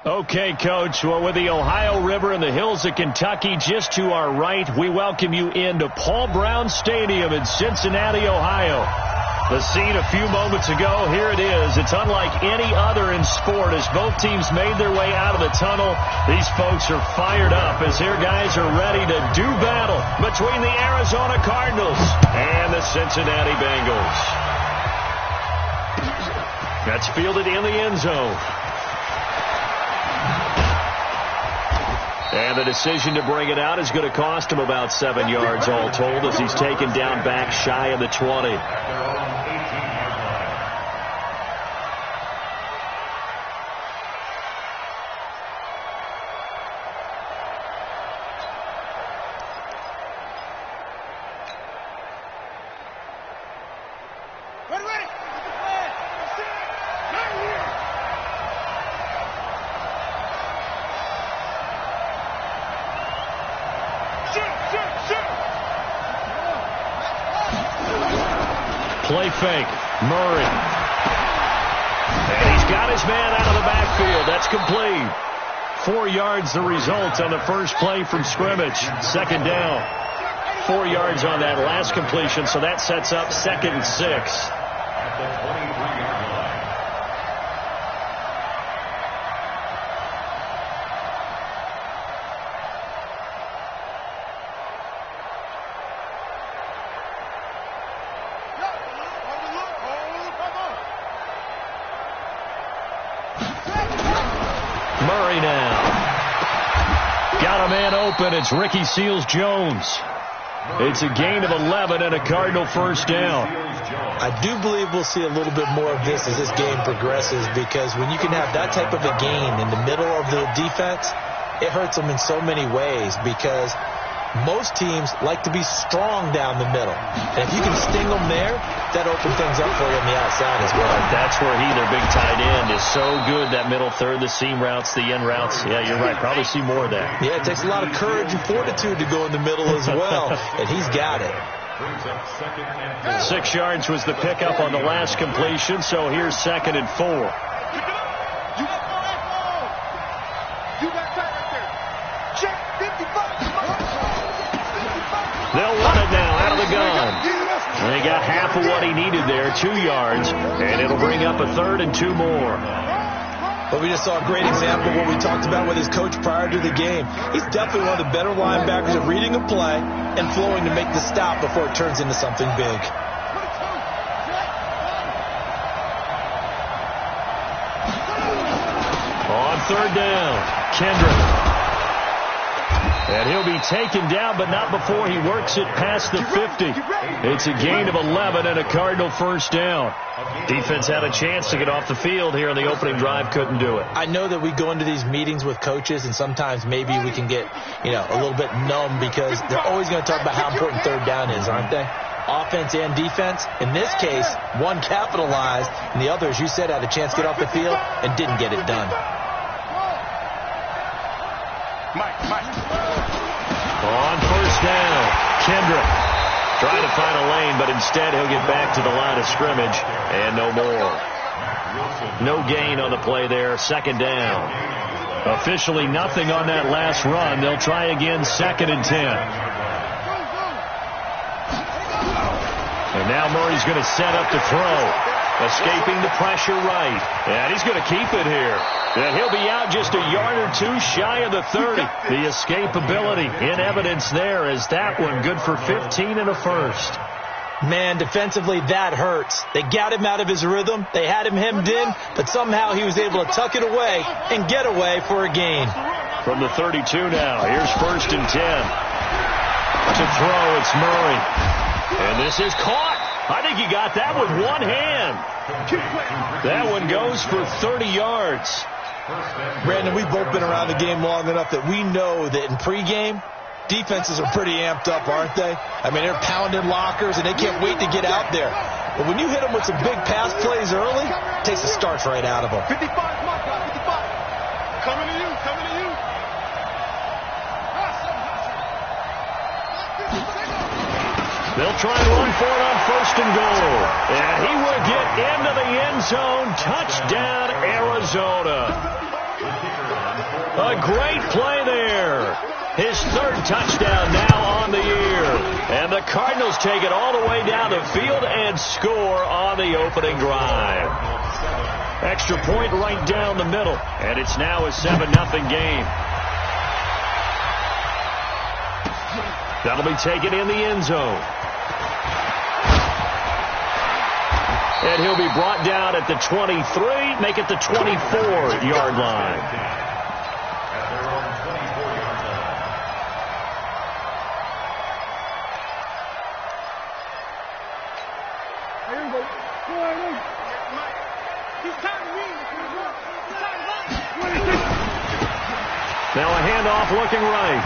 Okay, Coach. Well, with the Ohio River and the hills of Kentucky just to our right, we welcome you into Paul Brown Stadium in Cincinnati, Ohio. The scene a few moments ago, here it is. It's unlike any other in sport as both teams made their way out of the tunnel. These folks are fired up as their guys are ready to do battle between the Arizona Cardinals and the Cincinnati Bengals. That's fielded in the end zone. And the decision to bring it out is going to cost him about 7 yards all told as he's taken down back shy of the 20. Play fake. Murray. And he's got his man out of the backfield. That's complete. 4 yards the result on the first play from scrimmage. Second down. 4 yards on that last completion, so that sets up 2nd and 6. Murray now. Got a man open. It's Ricky Seals-Jones. It's a gain of 11 and a Cardinal first down. I do believe we'll see a little bit more of this as this game progresses, because when you can have that type of a gain in the middle of the defense, it hurts them in so many ways, because most teams like to be strong down the middle. And if you can sting them there, that opens things up for you on the outside as well. That's where their big tight end, is so good, that middle third, the seam routes, the in routes. Yeah, you're right. Probably see more of that. Yeah, it takes a lot of courage and fortitude to go in the middle as well, and he's got it. 6 yards was the pickup on the last completion, so here's 2nd and 4. They'll run it now out of the gun. And he got half of what he needed there, 2 yards, and it'll bring up a 3rd and 2 more. But we just saw a great example of what we talked about with his coach prior to the game. He's definitely one of the better linebackers at reading a play and flowing to make the stop before it turns into something big. On 3rd down, Kendrick. And he'll be taken down, but not before he works it past the 50. It's a gain of 11 and a Cardinal first down. Defense had a chance to get off the field here on the opening drive, couldn't do it. I know that we go into these meetings with coaches, and sometimes maybe we can get, a little bit numb, because they're always going to talk about how important 3rd down is, aren't they? Offense and defense. In this case, one capitalized, and the other, as you said, had a chance to get off the field and didn't get it done. On 1st down, Kendrick trying to find a lane, but instead he'll get back to the line of scrimmage, and no more. No gain on the play there, 2nd down. Officially nothing on that last run. They'll try again, 2nd and 10. And now Murray's going to set up to throw. Escaping the pressure right. And he's going to keep it here. And he'll be out just a yard or 2 shy of the 30. The escapability in evidence there, as that one good for 15 and a first. Man, defensively, that hurts. They got him out of his rhythm. They had him hemmed in, but somehow he was able to tuck it away and get away for a gain. From the 32 now, here's 1st and 10. To throw, it's Murray. And this is caught. I think he got that with one hand. That one goes for 30 yards. Brandon, we've both been around the game long enough that we know that in pregame, defenses are pretty amped up, aren't they? I mean, they're pounding lockers, and they can't wait to get out there. But when you hit them with some big pass plays early, it takes the starch right out of them. 55, come on, 55. Coming to you, coming to you. They'll try and run for it on 1st and goal. And he will get into the end zone. Touchdown, Arizona. A great play there. His third touchdown now on the year. And the Cardinals take it all the way down the field and score on the opening drive. Extra point right down the middle. And it's now a 7-0 game. That'll be taken in the end zone. And he'll be brought down at the 23, make it the 24-yard line. Now a handoff looking right.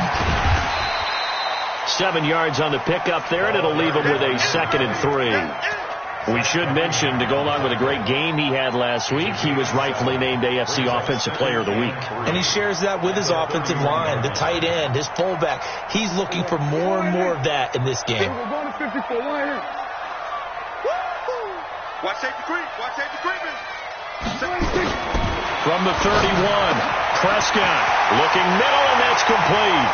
7 yards on the pickup there, and it'll leave him with a 2nd and 3. We should mention, to go along with a great game he had last week, he was rightfully named AFC Offensive Player of the Week. And he shares that with his offensive line, the tight end, his fullback. He's looking for more and more of that in this game. We're going to 54. Watch safety creep. Watch safety creeping. From the 31, Prescott looking middle, and that's complete.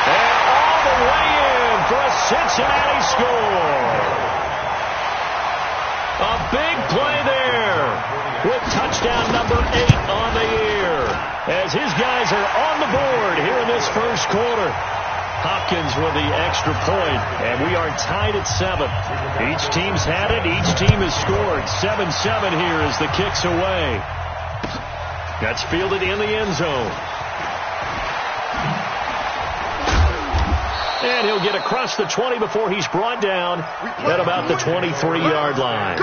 And all the way in for a Cincinnati score. A big play there with touchdown number 8 on the year as his guys are on the board here in this first quarter. Hopkins with the extra point, and we are tied at 7. Each team's had it. Each team has scored. 7-7 here as the kick's away. That's fielded in the end zone. And he'll get across the 20 before he's brought down at about the 23-yard line.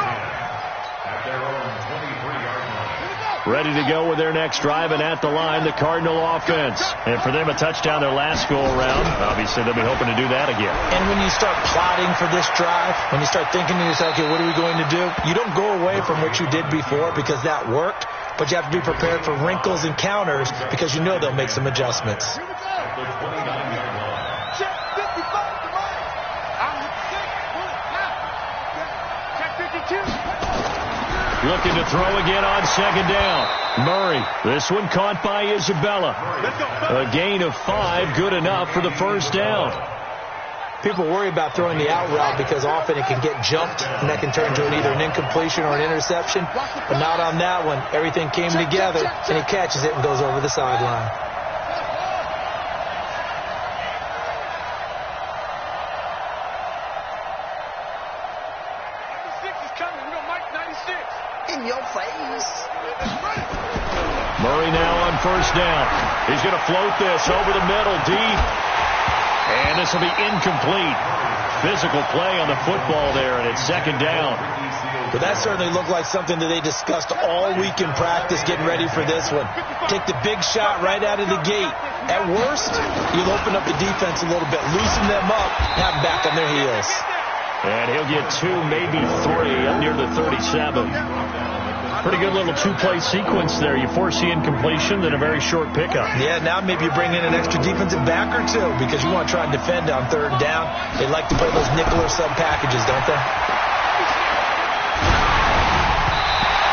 Ready to go with their next drive, and at the line, the Cardinal offense. And for them, a touchdown their last go-around. Obviously, they'll be hoping to do that again. And when you start plotting for this drive, when you start thinking to yourself, okay, what are we going to do? You don't go away from what you did before because that worked, but you have to be prepared for wrinkles and counters because you know they'll make some adjustments. Looking to throw again on second down. Murray, this one caught by Isabella. A gain of 5, good enough for the first down. People worry about throwing the out route because often it can get jumped, and that can turn into either an incompletion or an interception. But not on that one. Everything came together, and he catches it and goes over the sideline. Murray now on first down. He's going to float this over the middle, deep. And this will be incomplete. Physical play on the football there, and it's second down. But that certainly looked like something that they discussed all week in practice getting ready for this one. Take the big shot right out of the gate. At worst, you'll open up the defense a little bit, loosen them up, have them back on their heels. And he'll get 2, maybe 3, up near the 37. Pretty good little 2-play sequence there. You force the incompletion, then a very short pickup. Yeah, now maybe you bring in an extra defensive back or 2 because you want to try and defend on third down. They like to play those nickel or sub packages, don't they?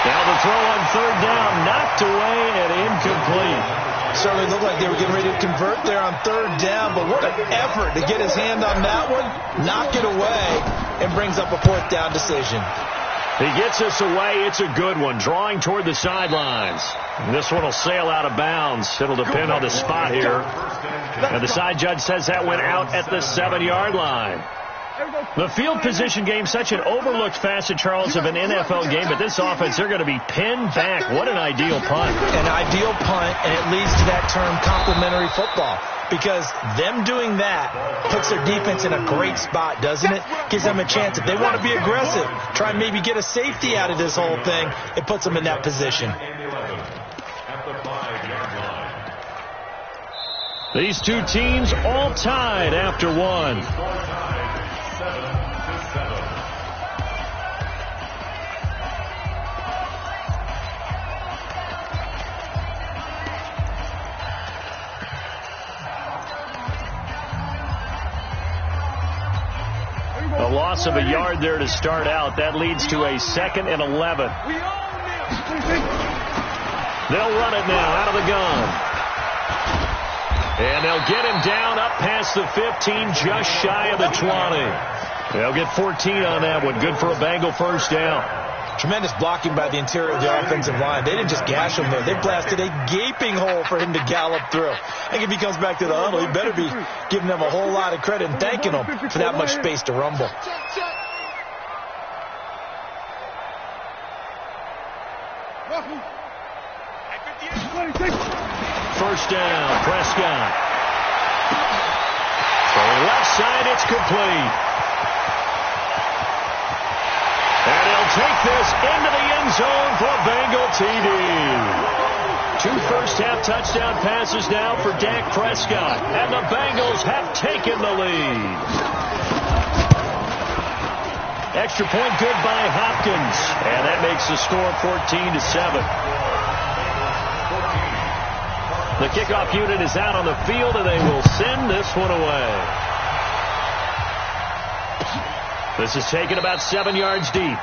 Now the throw on third down, knocked away and incomplete. Certainly looked like they were getting ready to convert there on third down, but what an effort to get his hand on that one, knock it away, and brings up a 4th down decision. He gets us away. It's a good one. Drawing toward the sidelines. This one will sail out of bounds. It'll depend on the spot here. And the side judge says that went out at the 7-yard line. The field position game, such an overlooked facet, Charles, of an NFL game, but this offense, they're going to be pinned back. What an ideal punt. An ideal punt, and it leads to that term complementary football. Because them doing that puts their defense in a great spot, doesn't it? Gives them a chance. If they want to be aggressive, try and maybe get a safety out of this whole thing, it puts them in that position. These two teams all tied after one. A loss of a yard there to start out. That leads to a 2nd and 11. They'll run it now out of the gun. And they'll get him down up past the 15, just shy of the 20. They'll get 14 on that one. Good for a Bengal first down. Tremendous blocking by the interior of the offensive line. They didn't just gash him there. They blasted a gaping hole for him to gallop through. I think if he comes back to the huddle, he better be giving them a whole lot of credit and thanking them for that much space to rumble. First down, Prescott. From left side, it's complete. And he'll take this into the end zone for a Bengal TD. 2 first-half touchdown passes now for Dak Prescott. And the Bengals have taken the lead. Extra point good by Hopkins. And that makes the score 14-7. The kickoff unit is out on the field, and they will send this one away. This is taken about 7 yards deep.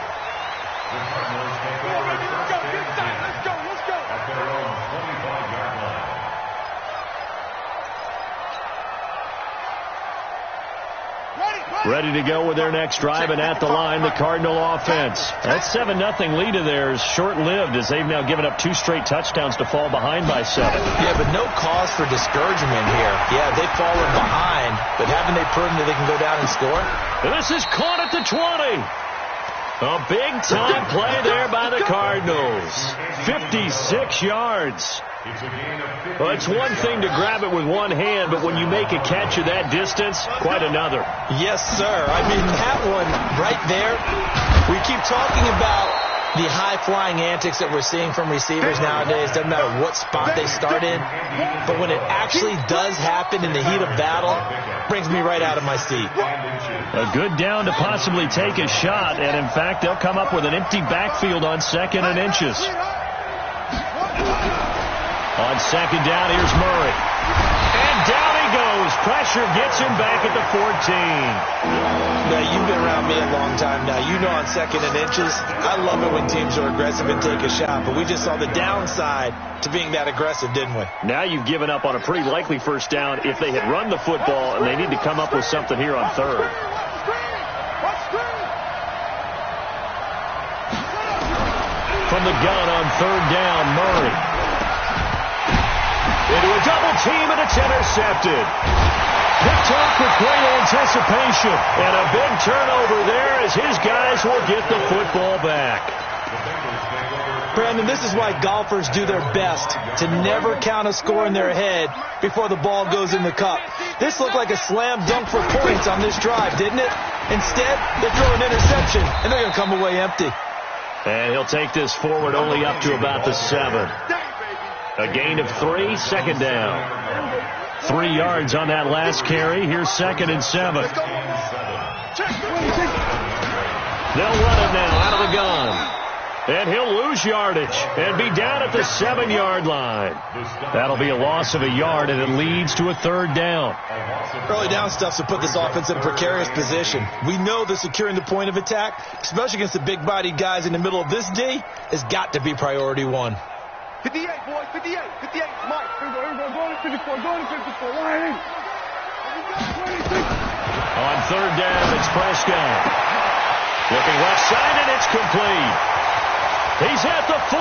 Ready to go with their next drive, and at the line, the Cardinal offense. That 7-0 lead of theirs short-lived as they've now given up 2 straight touchdowns to fall behind by 7. Yeah, but no cause for discouragement here. Yeah, they've fallen behind, but haven't they proven that they can go down and score? And this is caught at the 20. A big-time play there by the Cardinals. 56 yards. Well, it's one thing to grab it with one hand, but when you make a catch of that distance, quite another. Yes, sir. I mean, that one right there, we keep talking about the high-flying antics that we're seeing from receivers nowadays. Doesn't matter what spot they start in, but when it actually does happen in the heat of battle, brings me right out of my seat. A good down to possibly take a shot, and in fact, they'll come up with an empty backfield on 2nd and inches. On 2nd down, here's Murray. And down he goes. Pressure gets him back at the 14. Now, you've been around me a long time now. You know on 2nd and inches, I love it when teams are aggressive and take a shot. But we just saw the downside to being that aggressive, didn't we? Now you've given up on a pretty likely first down if they had run the football, and they need to come up with something here on 3rd. From the gun on 3rd down, Murray. Into a double team, and it's intercepted. Picked off with great anticipation. And a big turnover there as his guys will get the football back. Brandon, this is why golfers do their best to never count a score in their head before the ball goes in the cup. This looked like a slam dunk for points on this drive, didn't it? Instead, they throw an interception, and they're going to come away empty. And he'll take this forward only up to about the 7. A gain of 3, 2nd down. 3 yards on that last carry. Here's 2nd and 7. They'll run it now out of the gun. And he'll lose yardage and be down at the 7-yard line. That'll be a loss of a yard, and it leads to a 3rd down. Early down stuff's to put this offense in a precarious position. We know that securing the point of attack, especially against the big-bodied guys in the middle of this D, has got to be priority 1. 58, boys, 58, 58. Mike, here we go, going to 54, going to 54. Line in. On 3rd down, it's Prescott. Looking left side, and it's complete. He's at the 40,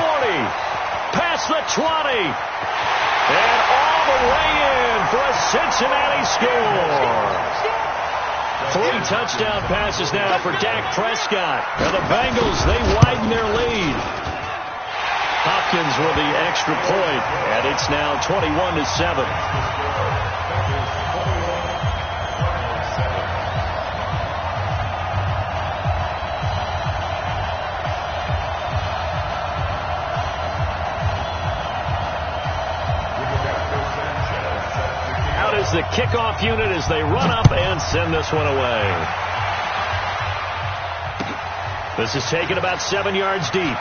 past the 20, and all the way in for a Cincinnati score. 3 touchdown passes now for Dak Prescott. And the Bengals, they widen their lead. Hopkins with the extra point, and it's now 21-7. Out is the kickoff unit as they run up and send this one away. This is taken about 7 yards deep.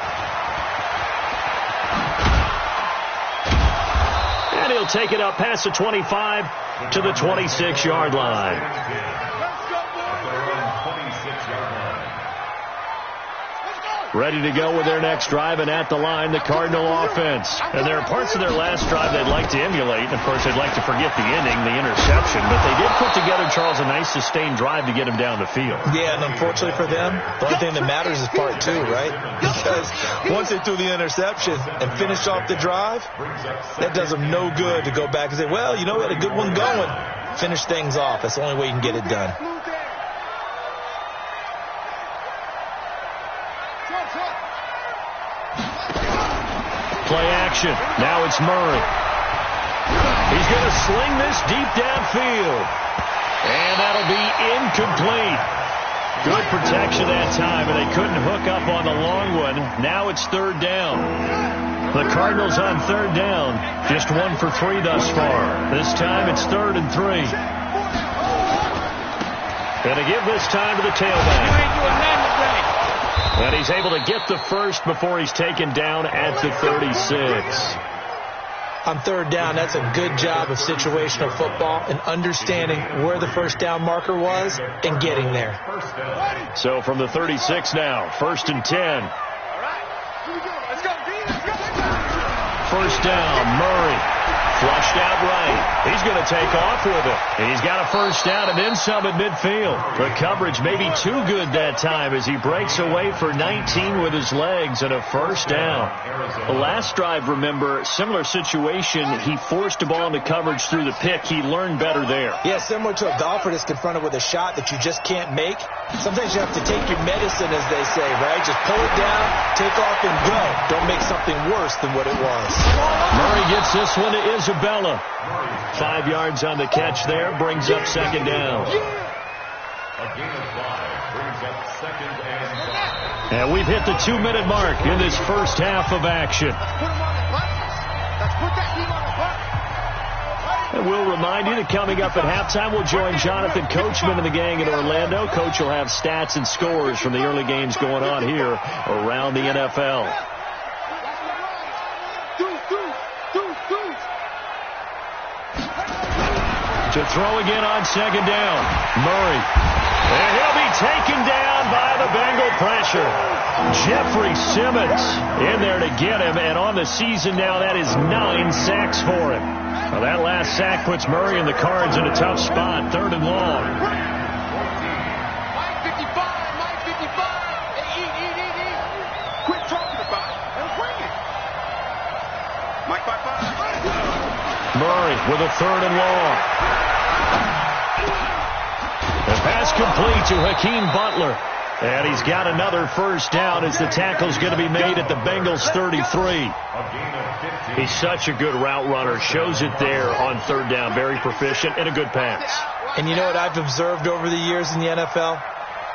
And he'll take it up past the 25 to the 26-yard line. ready to go with their next drive, and at the line, the Cardinal offense. And there are parts of their last drive they'd like to emulate. Of course, they'd like to forget the ending, the interception, but they did put together, Charles, a nice sustained drive to get him down the field. Yeah, and unfortunately for them, the only thing that matters is part two, right? Because once they threw the interception and finished off the drive, that does them no good to go back and say, well, you know, we had a good one going. Finish things off. That's the only way you can get it done. Play action. Now it's Murray. He's going to sling this deep downfield. And that'll be incomplete. Good protection that time, and they couldn't hook up on the long one. Now it's third down. The Cardinals on third down. Just 1 for 3 thus far. This time it's 3rd and 3. Going to give this time to the tailback. And he's able to get the first before he's taken down at the 36. On third down, that's a good job of situational football and understanding where the first down marker was and getting there. So from the 36 now, 1st and 10. First down, Murray. Flushed out right. He's going to take off with it. And he's got a first down and then some at midfield. The coverage may be too good that time as he breaks away for 19 with his legs and a first down. The last drive, remember, similar situation. He forced the ball into coverage through the pick. He learned better there. Yeah, similar to a golfer that's confronted with a shot that you just can't make. Sometimes you have to take your medicine, as they say, right? Just pull it down, take off, and go. Don't make something worse than what it was. Murray gets this one to Isabella. 5 yards on the catch there, brings up second down. And we've hit the 2-minute mark in this first half of action. And we'll remind you that coming up at halftime, we'll join Jonathan Coachman and the gang in Orlando. Coach will have stats and scores from the early games going on here around the NFL. To throw again on second down, Murray. And he'll be taken down by the Bengal pressure. Jeffrey Simmons in there to get him, and on the season now, that is 9 sacks for him. Well, that last sack puts Murray and the Cards in a tough spot, 3rd and long. Mike 55, Mike 55. Hey, quit talking about it and bring it. Mike 55. Murray with a 3rd and long. The pass complete to Hakeem Butler. And he's got another first down as the tackle's going to be made at the Bengals 33. He's such a good route runner. Shows it there on third down. Very proficient and a good pass. And you know what I've observed over the years in the NFL?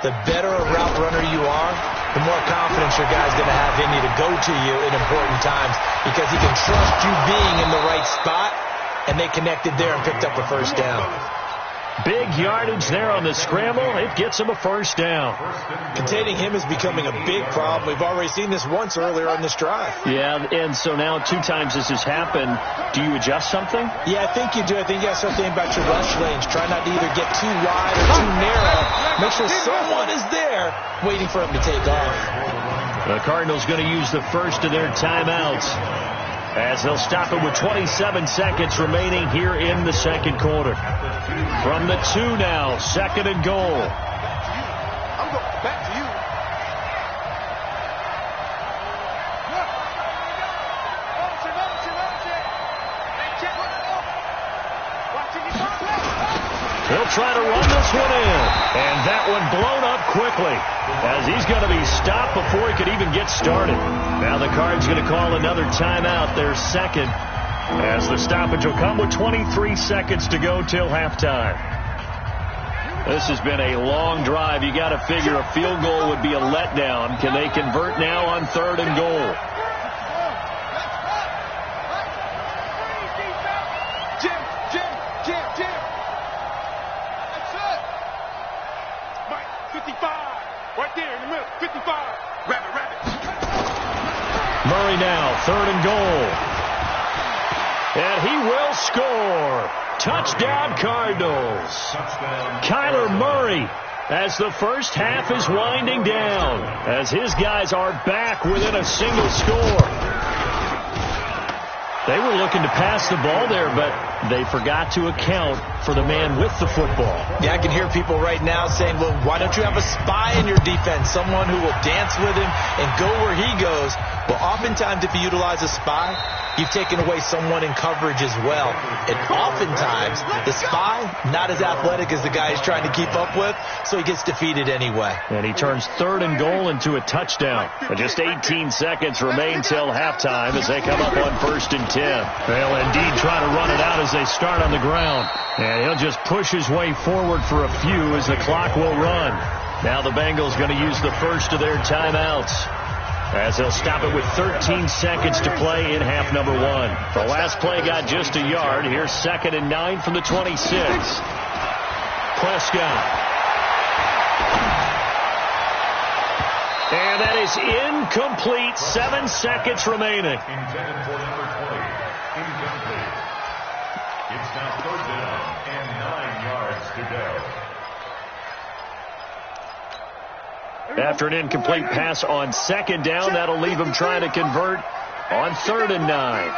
The better a route runner you are, the more confidence your guy's going to have in you to go to you in important times because he can trust you being in the right spot, and they connected there and picked up a first down. Big yardage there on the scramble. It gets him a first down. Containing him is becoming a big problem. We've already seen this once earlier on this drive. Yeah, and so now 2 times this has happened. Do you adjust something? Yeah, I think you do. I think you got to start thinking about your rush lanes. Try not to either get too wide or too narrow. Make sure someone is there waiting for him to take off. The Cardinals going to use the first of their timeouts as they'll stop it with 27 seconds remaining here in the second quarter. From the 2 now, 2nd and goal. I'm going back to you. He'll try to run this one in. And that one blown up quickly as he's going to be stopped before he could even get started. Now the Cards going to call another timeout, their second, as the stoppage will come with 23 seconds to go till halftime. This has been a long drive. You got to figure a field goal would be a letdown. Can they convert now on 3rd and goal? Jim. That's it. Mike, 55. Right there in the middle. 55. Rabbit. Murray now, 3rd and goal. And he will score. Touchdown, Cardinals. Kyler Murray as the first half is winding down, as his guys are back within a single score. They were looking to pass the ball there, but they forgot to account for the man with the football. Yeah, I can hear people right now saying, well, why don't you have a spy in your defense, someone who will dance with him and go where he goes? Well, oftentimes if you utilize a spy, you've taken away someone in coverage as well. And oftentimes, the spy, not as athletic as the guy he's trying to keep up with, so he gets defeated anyway. And he turns 3rd and goal into a touchdown. And just 18 seconds remain till halftime as they come up on 1st and 10. They'll indeed try to run it out as they start on the ground. And he'll just push his way forward for a few as the clock will run. Now the Bengals going to use the first of their timeouts, as they'll stop it with 13 seconds to play in half number 1. The last play got just a yard. Here's 2nd and 9 from the 26. Prescott. And that is incomplete. 7 seconds remaining. Intended for number 20. Incomplete. It's now 3rd down and 9 yards to go. After an incomplete pass on 2nd down, that'll leave him trying to convert on 3rd and 9.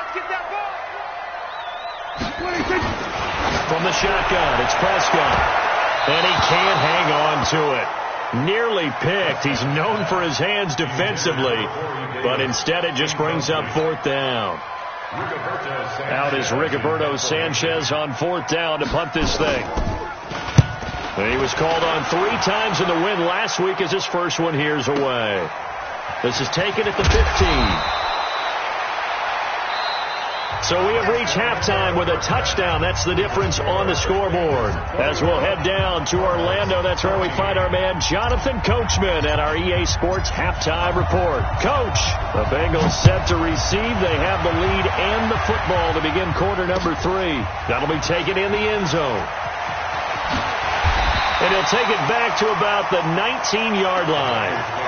From the shotgun, it's Prescott. And he can't hang on to it. Nearly picked. He's known for his hands defensively, but instead it just brings up 4th down. Out is Rigoberto Sanchez on 4th down to punt this thing. He was called on 3 times in the win last week as his first one here's away. This is taken at the 15. So we have reached halftime with a touchdown. That's the difference on the scoreboard. As we'll head down to Orlando, that's where we find our man Jonathan Coachman at our EA Sports Halftime Report. Coach, the Bengals set to receive. They have the lead and the football to begin quarter number 3. That'll be taken in the end zone. And he'll take it back to about the 19-yard line.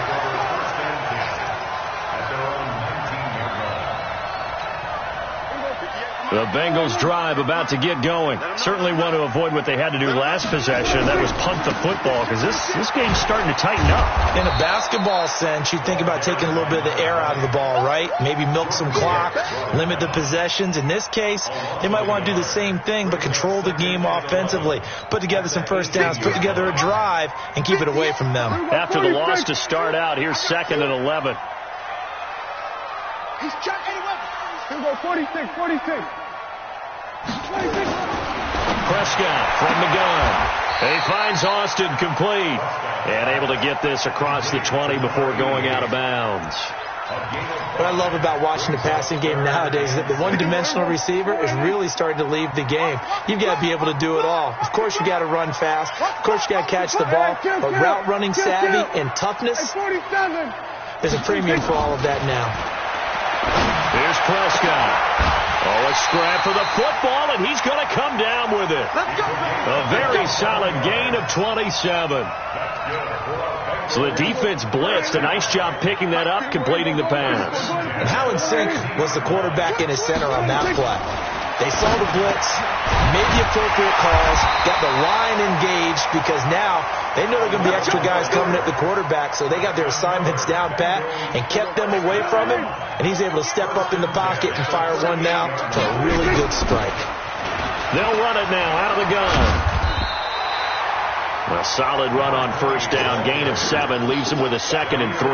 The Bengals drive about to get going. Certainly want to avoid what they had to do last possession. That was punt the football, because this game's starting to tighten up. In a basketball sense, you think about taking a little bit of the air out of the ball, right? Maybe milk some clock, limit the possessions. In this case, they might want to do the same thing, but control the game offensively. Put together some first downs, put together a drive, and keep it away from them. After the loss to start out, here's 2nd and 11. He's checked anyway. He'll go 46. Prescott from the gun. He finds Austin complete and able to get this across the 20 before going out of bounds. What I love about watching the passing game nowadays is that the one-dimensional receiver is really starting to leave the game. You've got to be able to do it all. Of course, you got to run fast. Of course, you got to catch the ball. But route running savvy and toughness, there's a premium for all of that now. Here's Prescott. Oh, a scrap for the football, and he's going to come down with it. A very solid gain of 27. So the defense blitzed. A nice job picking that up, completing the pass. And how in sync was the quarterback in his center on that play? They saw the blitz, made the appropriate calls, got the line engaged, because now they know there are going to be extra guys coming at the quarterback, so they got their assignments down pat and kept them away from him, and he's able to step up in the pocket and fire one now for a really good strike. They'll run it now out of the gun. A solid run on first down. Gain of 7 leaves him with a 2nd and 3.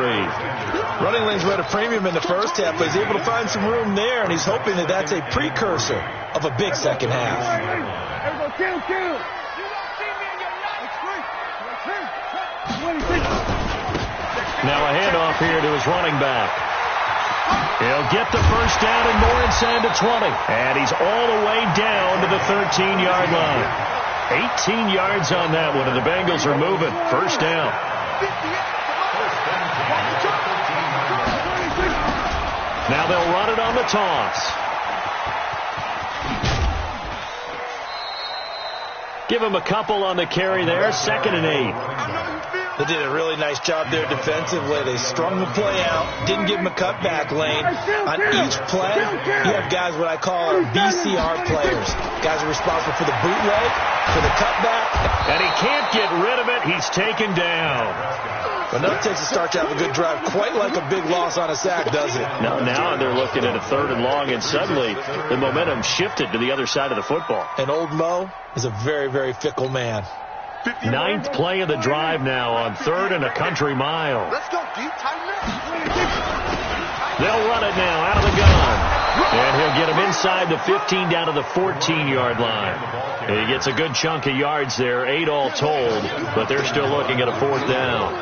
Running lanes were at a premium in the first half, but he's able to find some room there, and he's hoping that that's a precursor of a big second half. Now a handoff here to his running back. He'll get the first down and more inside the 20. And he's all the way down to the 13-yard line. 18 yards on that one, and the Bengals are moving. First down. Now they'll run it on the toss. Give him a couple on the carry there. 2nd and 8. They did a really nice job there defensively. They strung the play out, didn't give him a cutback lane. On each play, you have guys what I call our BCR players. Guys are responsible for the bootleg, for the cutback. And he can't get rid of it. He's taken down. But no, it takes a start to have a good drive, quite like a big loss on a sack, does it? No, now they're looking at a 3rd and long, and suddenly the momentum shifted to the other side of the football. And old Mo is a very, very fickle man. 9th play of the drive now on 3rd and a country mile. Let's go deep, tighten up. They'll run it now out of the gun. And he'll get him inside the 15 down to the 14-yard line. He gets a good chunk of yards there, 8 all told, but they're still looking at a 4th down.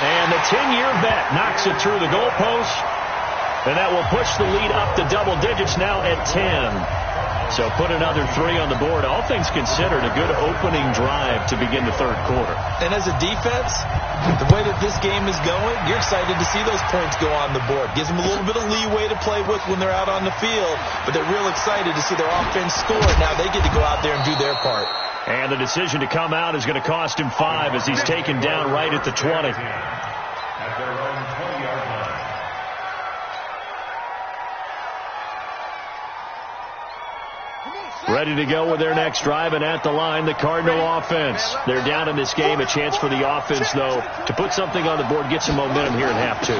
And the 10-year vet knocks it through the goalpost, and that will push the lead up to double digits now at 10. So put another 3 on the board. All things considered, a good opening drive to begin the 3rd quarter. And as a defense, the way that this game is going, you're excited to see those points go on the board. Gives them a little bit of leeway to play with when they're out on the field, but they're real excited to see their offense score. Now they get to go out there and do their part. And the decision to come out is going to cost him 5 as he's taken down right at the 20. At their own 20-yard line. Ready to go with their next drive, and at the line, the Cardinal offense. They're down in this game. A chance for the offense, though, to put something on the board, get some momentum here in half 2.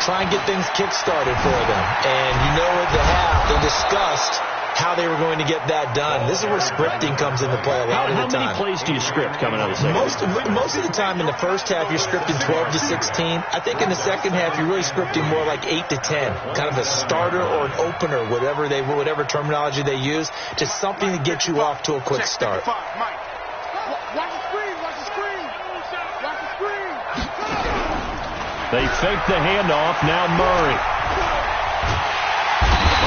Try and get things kick-started for them. And you know at the half, they discussed how they were going to get that done. This is where scripting comes into play a lot of the time. How many plays do you script coming out of the second? Most of the time in the first half, you're scripting 12 to 16. I think in the second half, you're really scripting more like 8 to 10. Kind of a starter or an opener, whatever terminology they use. Just something to get you off to a quick start. Watch the screen, watch the screen. Watch the screen. They fake the handoff. Now Murray.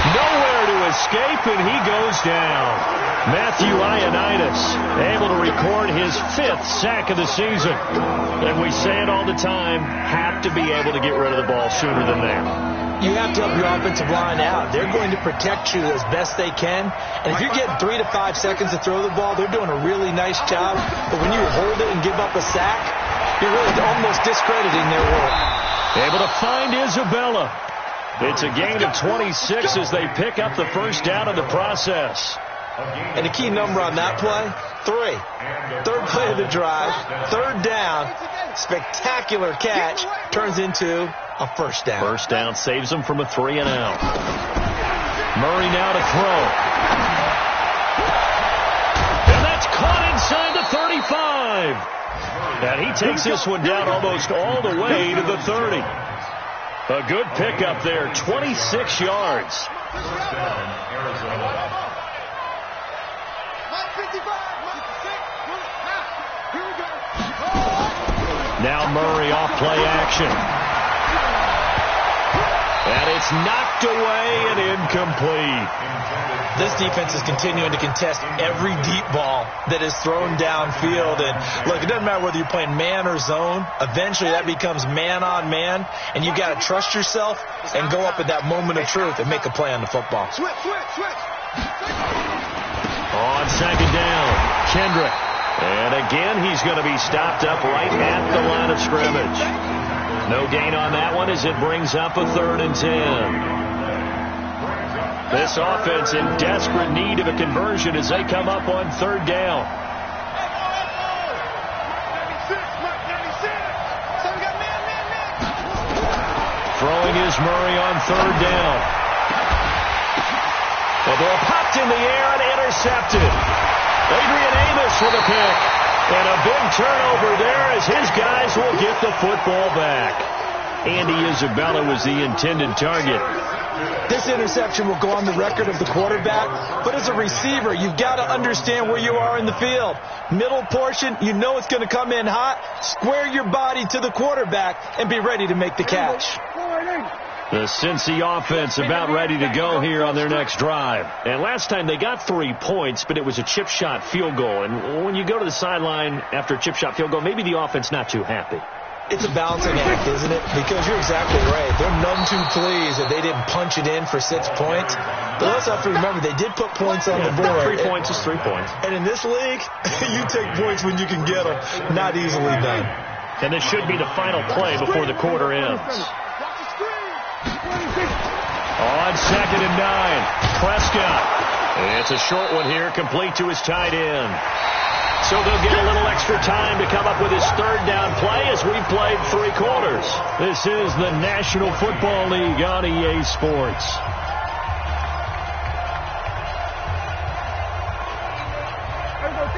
Nowhere to escape, and he goes down. Matthew Ioannidis able to record his 5th sack of the season. And we say it all the time, have to be able to get rid of the ball sooner than that. You have to help your offensive line out. They're going to protect you as best they can. And if you're getting 3 to 5 seconds to throw the ball, they're doing a really nice job. But when you hold it and give up a sack, you're really almost discrediting their work. Able to find Isabella. It's a gain of 26 as they pick up the 1st down in the process. And the key number on that play, 3. 3rd play of the drive, 3rd down, spectacular catch, turns into a 1st down. 1st down saves them from a 3 and out. Murray now to throw. And that's caught inside the 35. And he takes this one down almost all the way to the 30. A good pickup there, 26 yards. Now Murray off play action. And it's knocked away and incomplete. This defense is continuing to contest every deep ball that is thrown downfield. And look, it doesn't matter whether you're playing man or zone. Eventually that becomes man on man. And you've got to trust yourself and go up at that moment of truth and make a play on the football. Switch. On 2nd down, Kendrick. And again, he's going to be stopped up right at the line of scrimmage. No gain on that one as it brings up a 3rd and 10. This offense in desperate need of a conversion as they come up on 3rd down. Throwing is Murray on 3rd down. The ball popped in the air and intercepted. Adrian Amos with a pick. And a big turnover there as his guys will get the football back. Andy Isabella was the intended target. This interception will go on the record of the quarterback, but as a receiver, you've got to understand where you are in the field. Middle portion, you know it's going to come in hot. Square your body to the quarterback and be ready to make the catch. The Cincy offense about ready to go here on their next drive. And last time they got 3 points, but it was a chip shot field goal. And when you go to the sideline after a chip shot field goal, maybe the offense not too happy. It's a balancing act, isn't it? Because you're exactly right. They're none too pleased that they didn't punch it in for 6 points. But also have to remember, they did put points on the board. 3 points is 3 points. And in this league, you take points when you can get them. Not easily done. And this should be the final play before the quarter ends. On 2nd and 9, Prescott. It's a short one here, complete to his tight end. So they'll get a little extra time to come up with his 3rd down play as we've played 3 quarters. This is the National Football League on EA Sports.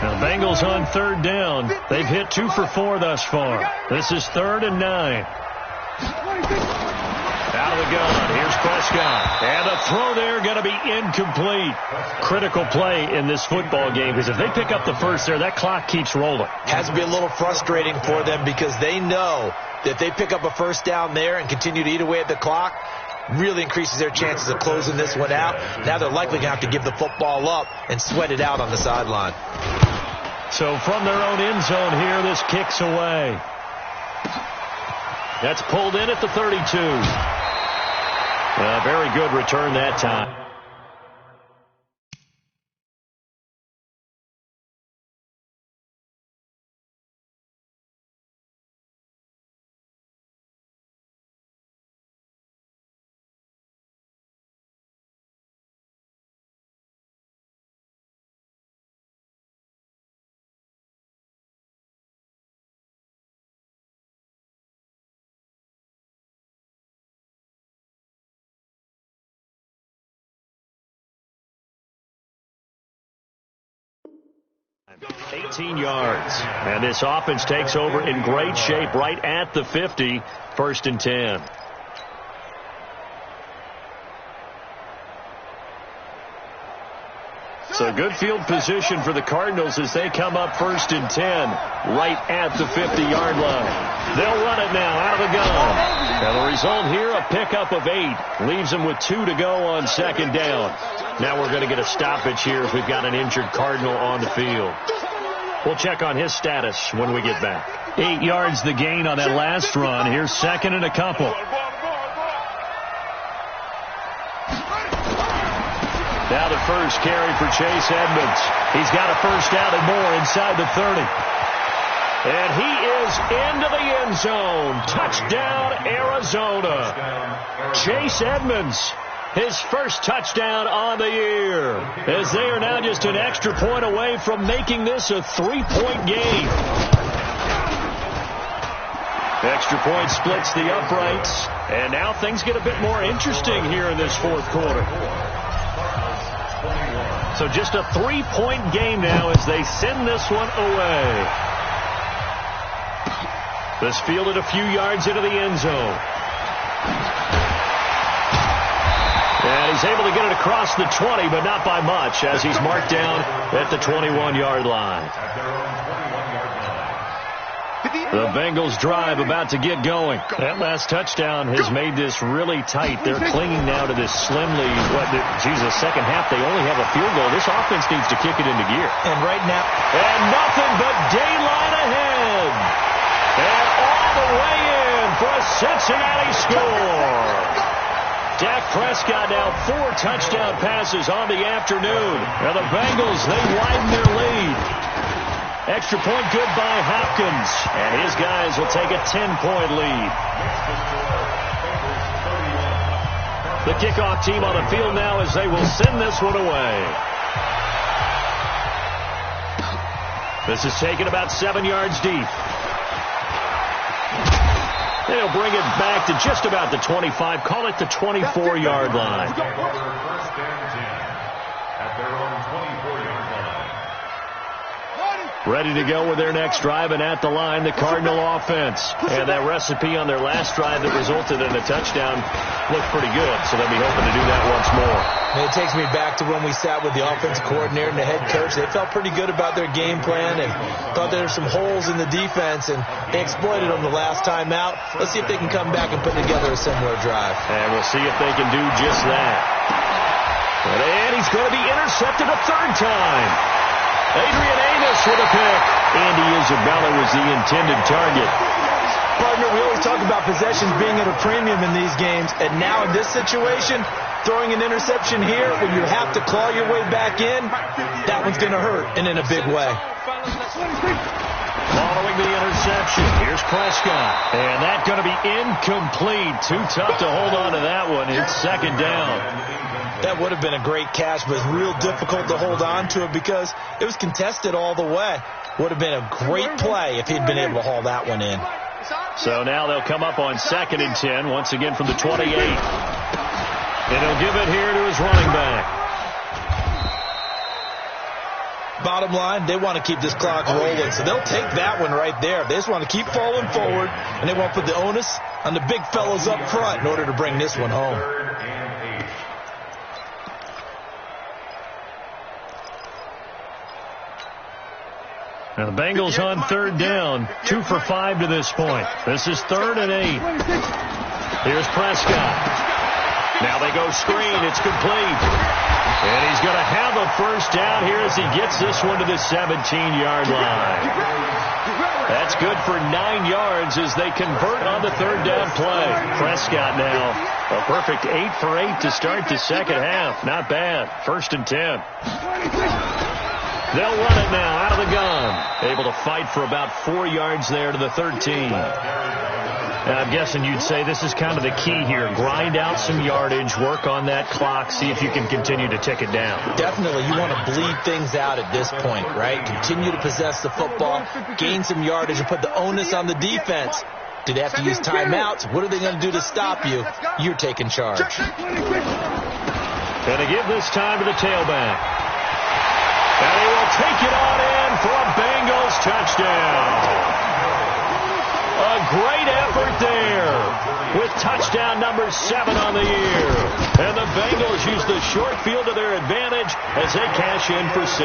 Now the Bengals on 3rd down. They've hit 2 for 4 thus far. This is 3rd and 9. Out of the gun, here's Prescott. And the throw there going to be incomplete. Critical play in this football game, because if they pick up the first there, that clock keeps rolling. Has to be a little frustrating for them because they know that if they pick up a first down there and continue to eat away at the clock, really increases their chances of closing this one out. Now they're likely going to have to give the football up and sweat it out on the sideline. So from their own end zone here, this kicks away. That's pulled in at the 32. Very good return that time. $18 yards. And this offense takes over in great shape right at the 50. 1st and 10. So good field position for the Cardinals as they come up 1st and 10 right at the 50-yard line. They'll run it now out of the gun. And the result here, a pickup of 8. Leaves them with 2 to go on 2nd down. Now we're going to get a stoppage here if we've got an injured Cardinal on the field. We'll check on his status when we get back. 8 yards the gain on that last run. Here's 2nd and a couple. Now the first carry for Chase Edmonds. He's got a first down and more inside the 30. And he is into the end zone. Touchdown, Arizona. Chase Edmonds, his first touchdown on the year, as they are now just an extra point away from making this a 3-point game. Extra point splits the uprights, and now things get a bit more interesting here in this 4th quarter. So just a 3-point game now as they send this one away. This fielded a few yards into the end zone. And he's able to get it across the 20, but not by much, as he's marked down at the 21-yard line. The Bengals drive about to get going. That last touchdown has made this really tight. They're clinging now to this slim lead. The second half, they only have a field goal. This offense needs to kick it into gear. And right now, and nothing but daylight ahead. And all the way in for a Cincinnati score. Dak Prescott now 4 touchdown passes on the afternoon. Now the Bengals, they widen their lead. Extra point good by Hopkins. And his guys will take a 10-point lead. The kickoff team on the field now as they will send this one away. This is taken about 7 yards deep. They'll bring it back to just about the 25. Call it the 24-yard line. First and 10 at their own 24-yard line. Ready to go with their next drive, and at the line, the Cardinal offense. And that recipe on their last drive that resulted in a touchdown looked pretty good, so they'll be hoping to do that once more. And it takes me back to when we sat with the offensive coordinator and the head coach. They felt pretty good about their game plan and thought there were some holes in the defense, and they exploited them the last time out. Let's see if they can come back and put together a similar drive. And we'll see if they can do just that. And he's going to be intercepted a 3rd time. Adrian Amos with a pick. Andy Isabella was the intended target. partner, we always talk about possessions being at a premium in these games, and now in this situation, throwing an interception here when you have to claw your way back in, that one's going to hurt, and in a big way. Following the interception, here's Prescott, and that's going to be incomplete. Too tough to hold on to that one. It's second down. That would have been a great catch, but it's real difficult to hold on to it because it was contested all the way. Would have been a great play if he'd been able to haul that one in. So now they'll come up on 2nd and 10, once again from the 28. And he'll give it here to his running back. Bottom line, they want to keep this clock rolling, so they'll take that one right there. They just want to keep falling forward, and they want to put the onus on the big fellows up front in order to bring this one home. Now the Bengals on 3rd down, 2 for 5 to this point. This is 3rd and 8. Here's Prescott. Now they go screen. It's complete. And he's going to have a first down here as he gets this one to the 17-yard line. That's good for 9 yards as they convert on the 3rd down play. Prescott now a perfect 8 for 8 to start the second half. Not bad. 1st and 10. They'll run it now out of the gun. Able to fight for about 4 yards there to the 13. And I'm guessing you'd say this is kind of the key here. Grind out some yardage, work on that clock, see if you can continue to tick it down. Definitely. You want to bleed things out at this point, right? Continue to possess the football, gain some yardage, and put the onus on the defense. Do they have to use timeouts? What are they going to do to stop you? You're taking charge. And to give this time to the tailback. And he will take it on in for a Bengals touchdown. A great effort there with touchdown number 7 on the year. And the Bengals use the short field to their advantage as they cash in for 6.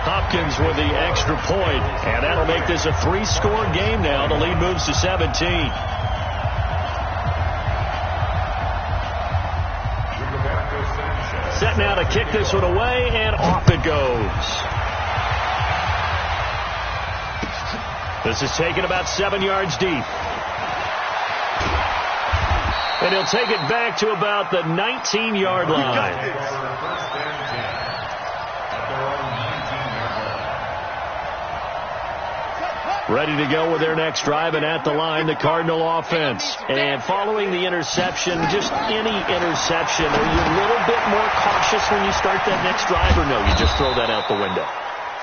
Hopkins with the extra point, and that'll make this a 3-score game now. The lead moves to 17. Set now to kick this one away, and off it goes. This is taken about 7 yards deep. And he'll take it back to about the 19-yard line. Ready to go with their next drive, and at the line, the Cardinal offense. And following the interception, just any interception, are you a little bit more cautious when you start that next drive, or no, you just throw that out the window?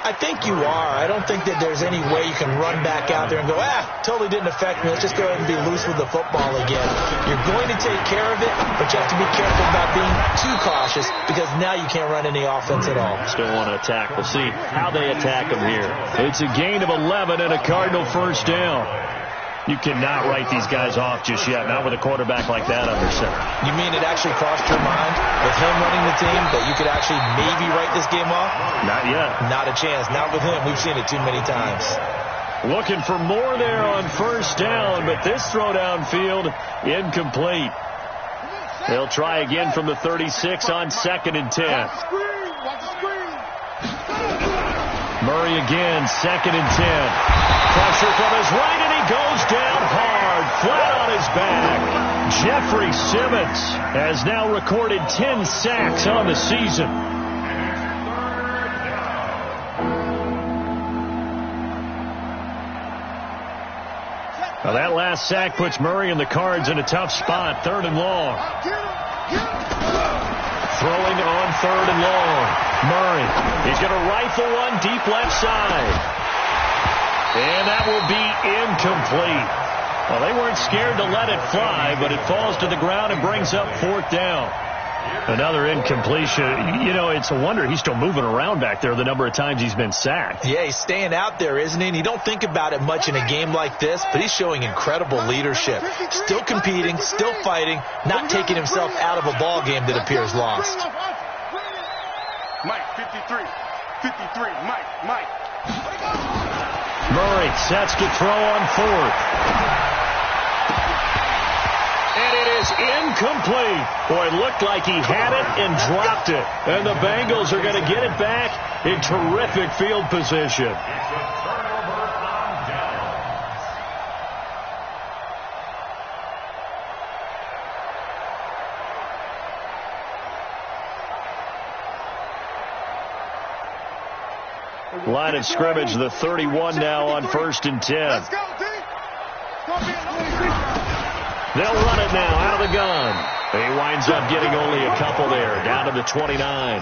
I think you are. I don't think that there's any way you can run back out there and go, totally didn't affect me. Let's just go ahead and be loose with the football again. You're going to take care of it, but you have to be careful about being too cautious because now you can't run any offense at all. Still want to attack. We'll see how they attack them here. It's a gain of 11 and a Cardinal first down. You cannot write these guys off just yet, not with a quarterback like that under center. You mean it actually crossed your mind with him running the team that you could actually maybe write this game off? Not yet. Not a chance. Not with him. We've seen it too many times. Looking for more there on first down, but this throw downfield incomplete. They'll try again from the 36 on 2nd and 10. Murray again, 2nd and 10. Pressure from his right, and he goes down hard, flat on his back. Jeffrey Simmons has now recorded 10 sacks on the season. Now that last sack puts Murray and the Cards in a tough spot, 3rd and long. Throwing on 3rd and long. Murray, he's going to rifle one deep left side. And that will be incomplete. Well, they weren't scared to let it fly, but it falls to the ground and brings up 4th down. Another incompletion. You know, it's a wonder he's still moving around back there the number of times he's been sacked. Yeah, he's staying out there, isn't he? And you don't think about it much in a game like this, but he's showing incredible leadership. Still competing, still fighting, not taking himself out of a ball game that appears lost. Mike, 53. 53, Mike. Murray sets to throw on 4th. And it is incomplete. Boy, it looked like he had it and dropped it. And the Bengals are going to get it back in terrific field position. Line of scrimmage, the 31 now on 1st and 10. Let's go, D. They'll run it now out of the gun. He winds up getting only a couple there, down to the 29.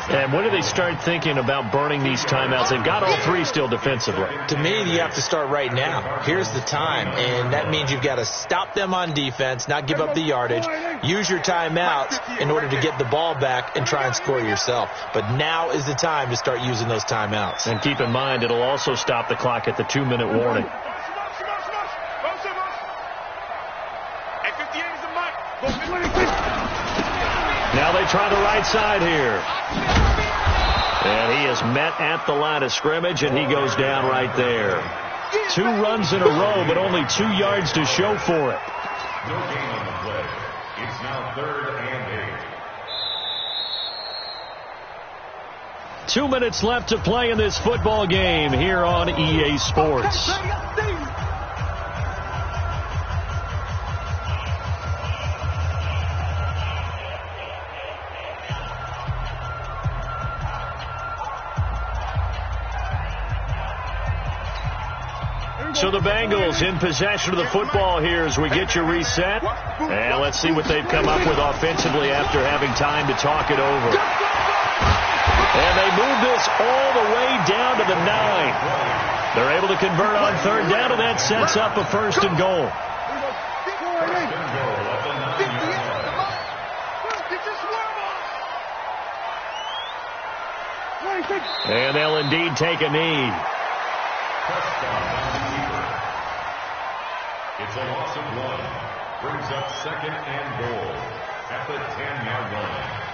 And when do they start thinking about burning these timeouts? They've got all three still defensively. To me, you have to start right now. Here's the time, and that means you've got to stop them on defense, not give up the yardage, use your timeouts in order to get the ball back and try and score yourself. But now is the time to start using those timeouts. And keep in mind, it'll also stop the clock at the 2-minute warning. Now they try the right side here. And he is met at the line of scrimmage, and he goes down right there. 2 runs in a row, but only 2 yards to show for it. No gain on the play. It's now 3rd and 8. 2 minutes left to play in this football game here on EA Sports. So the Bengals in possession of the football here as we get you reset. And let's see what they've come up with offensively after having time to talk it over. And they move this all the way down to the 9. They're able to convert on 3rd down, and that sets up a 1st and goal. And they'll indeed take a knee. It's a loss of 1. Brings up 2nd and goal at the 10-yard line.